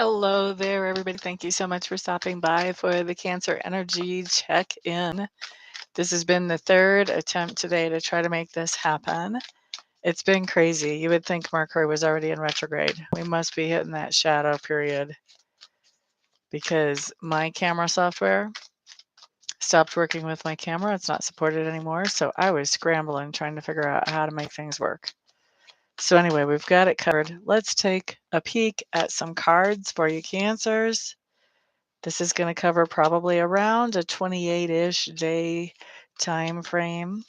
Hello there, everybody. Thank you so much for stopping by for the Cancer Energy Check-in. This has been the third attempt today to try to make this happen. It's been crazy. You would think Mercury was already in retrograde. We must be hitting that shadow period because my camera software stopped working with my camera. It's not supported anymore. So I was scrambling trying to figure out how to make things work. So anyway, we've got it covered. Let's take a peek at some cards for you Cancers. This is going to cover probably around a 28-ish day time frame.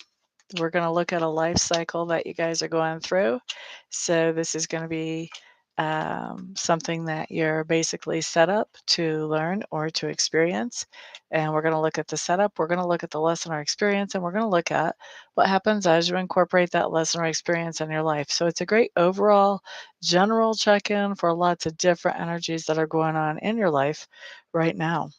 We're going to look at a life cycle that you guys are going through. So this is going to be something that you're basically set up to learn or to experience. And we're going to look at the setup, we're going to look at the lesson or experience, and we're going to look at what happens as you incorporate that lesson or experience in your life. So it's a great overall general check-in for lots of different energies that are going on in your life right now.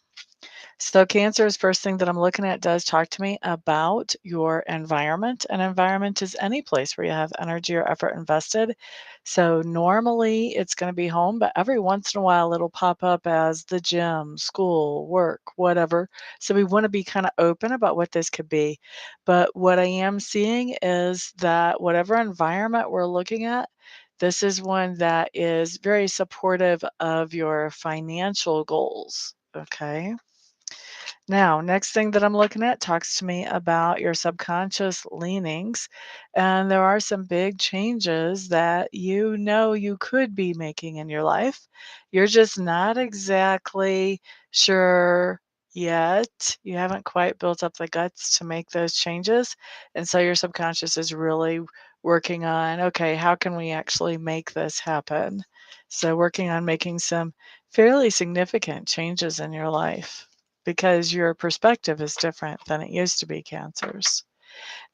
So Cancer's first thing that I'm looking at does talk to me about your environment. An environment is any place where you have energy or effort invested. So normally it's going to be home, but every once in a while it'll pop up as the gym, school, work, whatever. So we want to be kind of open about what this could be. But what I am seeing is that whatever environment we're looking at, this is one that is very supportive of your financial goals. Okay. Now, next thing that I'm looking at talks to me about your subconscious leanings. And there are some big changes that you know you could be making in your life. You're just not exactly sure yet. You haven't quite built up the guts to make those changes. And so your subconscious is really working on, okay, how can we actually make this happen? So, working on making some fairly significant changes in your life because your perspective is different than it used to be, Cancers.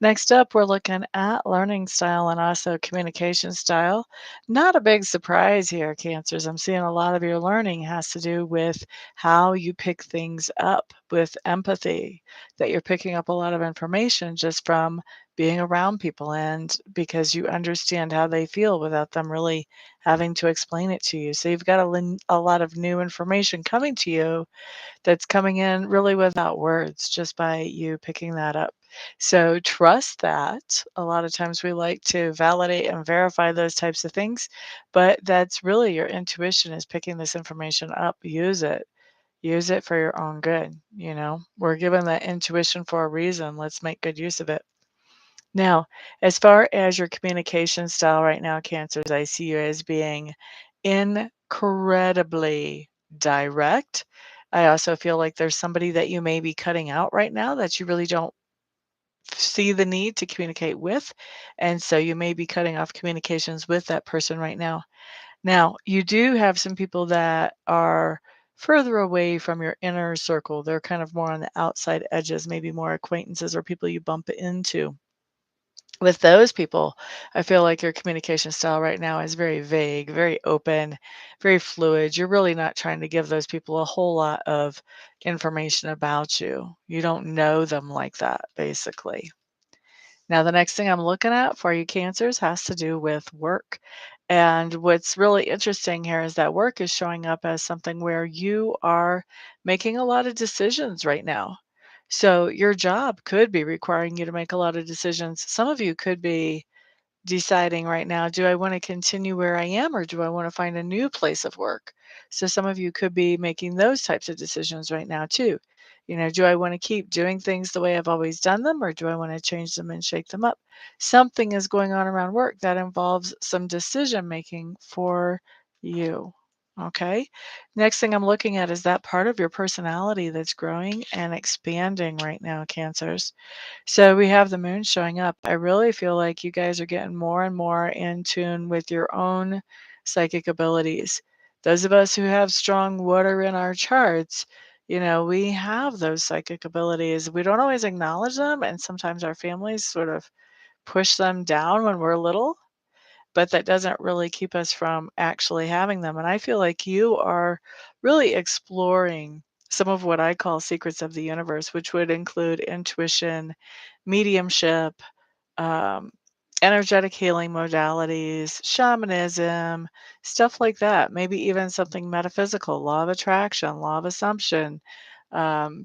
Next up, we're looking at learning style and also communication style. Not a big surprise here, Cancers. I'm seeing a lot of your learning has to do with how you pick things up with empathy, that you're picking up a lot of information just from being around people and because you understand how they feel without them really having to explain it to you. So you've got a lot of new information coming to you that's coming in really without words, just by you picking that up. So trust that. A lot of times we like to validate and verify those types of things, but that's really your intuition is picking this information up. Use it. Use it for your own good. We're given that intuition for a reason. Let's make good use of it. Now, as far as your communication style right now, Cancers, I see you as being incredibly direct. I also feel like there's somebody that you may be cutting out right now that you really don't see the need to communicate with. And so you may be cutting off communications with that person right now. Now, you do have some people that are further away from your inner circle. They're kind of more on the outside edges, maybe more acquaintances or people you bump into. With those people, I feel like your communication style right now is very vague, very open, very fluid. You're really not trying to give those people a whole lot of information about you. You don't know them like that, basically. Now, the next thing I'm looking at for you Cancers has to do with work. And what's really interesting here is that work is showing up as something where you are making a lot of decisions right now. So your job could be requiring you to make a lot of decisions. Some of you could be deciding right now, do I want to continue where I am or do I want to find a new place of work? So some of you could be making those types of decisions right now too. Do I want to keep doing things the way I've always done them or do I want to change them and shake them up? Something is going on around work that involves some decision making for you. Okay. Next thing I'm looking at is that part of your personality that's growing and expanding right now, Cancers. So we have the moon showing up. I really feel like you guys are getting more and more in tune with your own psychic abilities. Those of us who have strong water in our charts, we have those psychic abilities. We don't always acknowledge them, and sometimes our families sort of push them down when we're little, but that doesn't really keep us from actually having them. And I feel like you are really exploring some of what I call secrets of the universe, which would include intuition, mediumship, um, energetic healing modalities, shamanism, stuff like that. Maybe even something metaphysical, law of attraction, law of assumption,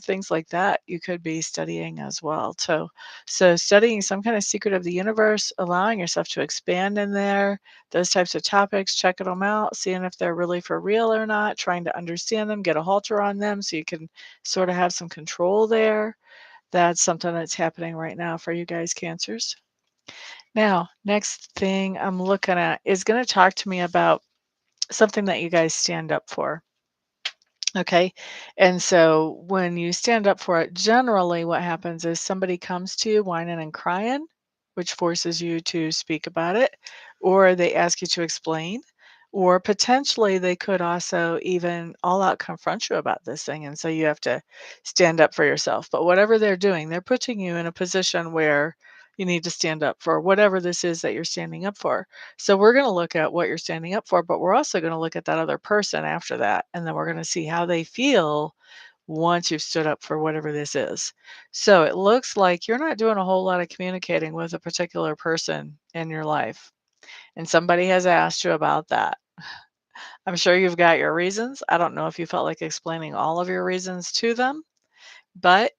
things like that you could be studying as well. So studying some kind of secret of the universe, allowing yourself to expand in there, those types of topics, checking them out, seeing if they're really for real or not, trying to understand them, get a halter on them so you can sort of have some control there. That's something that's happening right now for you guys, Cancers. Now, next thing I'm looking at is going to talk to me about something that you guys stand up for. Okay. And so when you stand up for it, generally what happens is somebody comes to you whining and crying, which forces you to speak about it, or they ask you to explain, or potentially they could also even all out confront you about this thing. And so you have to stand up for yourself. But whatever they're doing, they're putting you in a position where you need to stand up for whatever this is that you're standing up for. So we're going to look at what you're standing up for, but we're also going to look at that other person after that. And then we're going to see how they feel once you've stood up for whatever this is. So it looks like you're not doing a whole lot of communicating with a particular person in your life. And somebody has asked you about that. I'm sure you've got your reasons. I don't know if you felt like explaining all of your reasons to them, but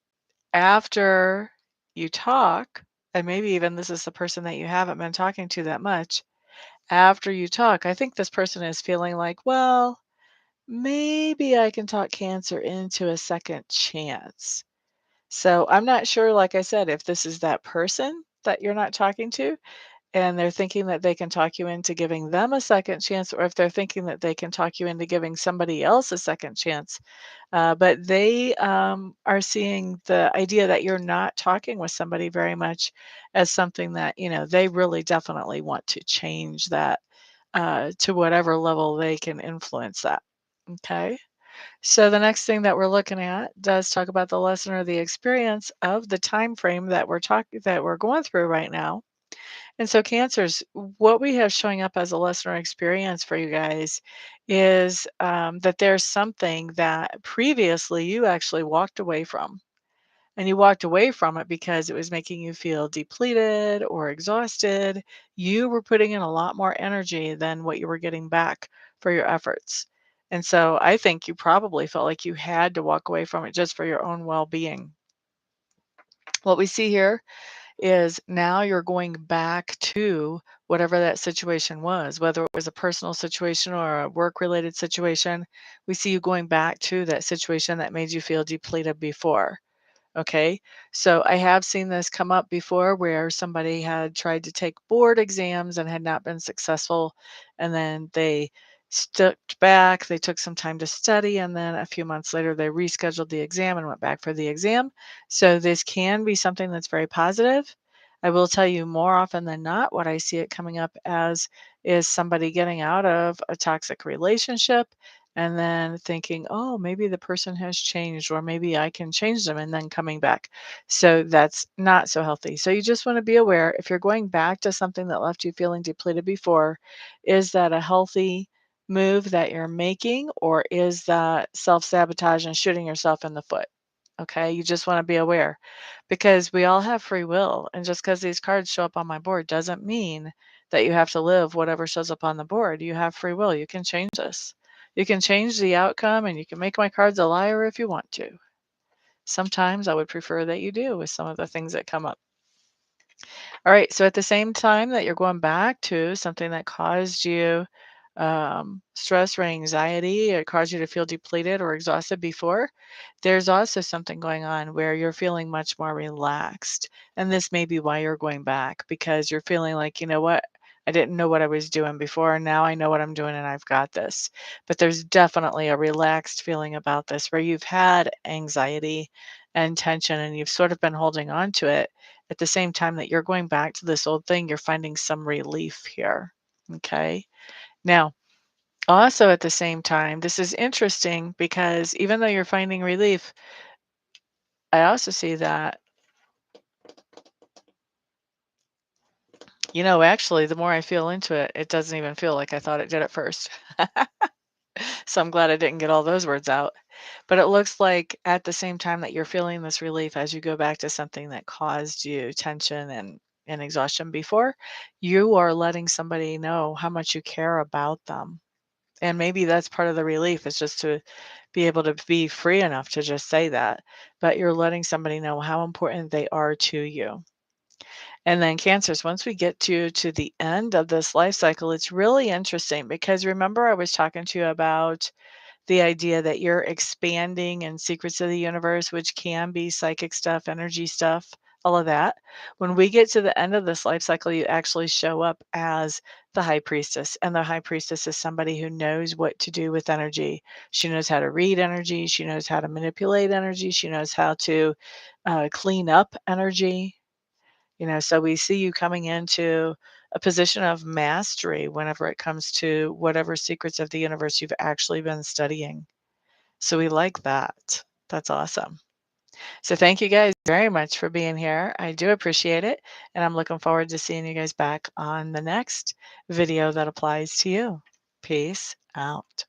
after you talk, and maybe even this is the person that you haven't been talking to that much, after you talk, I think this person is feeling like, well, maybe I can talk Cancer into a second chance. So I'm not sure, like I said, if this is that person that you're not talking to and they're thinking that they can talk you into giving them a second chance, or if they're thinking that they can talk you into giving somebody else a second chance. But they are seeing the idea that you're not talking with somebody very much as something that, they really definitely want to change that to whatever level they can influence that. Okay. So the next thing that we're looking at does talk about the lesson or the experience of the time frame that we're going through right now. And so cancers, what we have showing up as a lesson or experience for you guys is that there's something that previously you actually walked away from. And you walked away from it because it was making you feel depleted or exhausted. You were putting in a lot more energy than what you were getting back for your efforts. And so I think you probably felt like you had to walk away from it just for your own well being. What we see here is now you're going back to whatever that situation was, whether it was a personal situation or a work related situation. We see you going back to that situation that made you feel depleted before. Okay, so I have seen this come up before where somebody had tried to take board exams and had not been successful, and then they stepped back, they took some time to study, and then a few months later they rescheduled the exam and went back for the exam. So this can be something that's very positive. I will tell you more often than not, what I see it coming up as is somebody getting out of a toxic relationship and then thinking, oh, maybe the person has changed, or maybe I can change them, and then coming back. So that's not so healthy. So you just want to be aware if you're going back to something that left you feeling depleted before, is that a healthy move that you're making, or is that self sabotage and shooting yourself in the foot? Okay, you just want to be aware because we all have free will. And just because these cards show up on my board doesn't mean that you have to live whatever shows up on the board. You have free will. You can change this. You can change the outcome and you can make my cards a liar if you want to. Sometimes I would prefer that you do with some of the things that come up. All right. So at the same time that you're going back to something that caused you stress or anxiety or caused you to feel depleted or exhausted before, there's also something going on where you're feeling much more relaxed. And this may be why you're going back because you're feeling like, you know what? I didn't know what I was doing before, and now I know what I'm doing and I've got this. But there's definitely a relaxed feeling about this where you've had anxiety and tension and you've sort of been holding on to it at the same time that you're going back to this old thing, you're finding some relief here. Okay. Now, also at the same time, this is interesting because even though you're finding relief, I also see that, actually, the more I feel into it, it doesn't even feel like I thought it did at first. So I'm glad I didn't get all those words out. But it looks like at the same time that you're feeling this relief as you go back to something that caused you tension and and exhaustion before, you are letting somebody know how much you care about them. And maybe that's part of the relief is just to be able to be free enough to just say that, but you're letting somebody know how important they are to you. And then cancers, once we get to the end of this life cycle, it's really interesting because remember I was talking to you about the idea that you're expanding in secrets of the universe, which can be psychic stuff, energy stuff, all of that. When we get to the end of this life cycle, you actually show up as the high priestess. And the high priestess is somebody who knows what to do with energy. She knows how to read energy. She knows how to manipulate energy. She knows how to clean up energy. So we see you coming into a position of mastery whenever it comes to whatever secrets of the universe you've actually been studying. So we like that. That's awesome. So thank you guys very much for being here. I do appreciate it. And I'm looking forward to seeing you guys back on the next video that applies to you. Peace out.